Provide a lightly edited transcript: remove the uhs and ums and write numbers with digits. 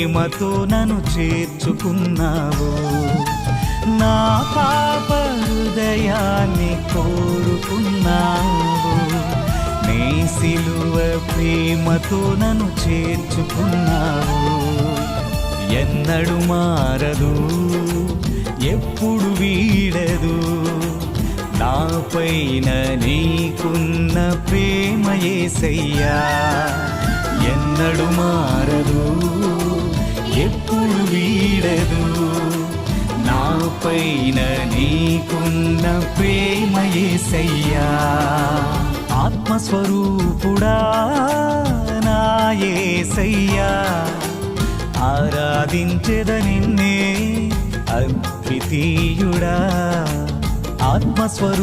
ప్రేమతో నన్ను చేర్చుకున్నావు. నా పాప హృదయాన్ని కోరుకున్నావు. నీ సిలువ ప్రేమతో నన్ను చేర్చుకున్నావు. ఎన్నడు మారదు, ఎప్పుడు వీడదు, నాపైన నీకున్న ప్రేమ యేసయ్యా. ఎన్నడు మారదు, ఎప్పుడు వీడదు, నాపైన నీకున్న ప్రేమ యేసయ్యా. ఆత్మస్వరూపుడా నా యేసయ్యా, ఆరాధించెద నిన్నే అద్వితీయుడా. ఆత్మస్వరూ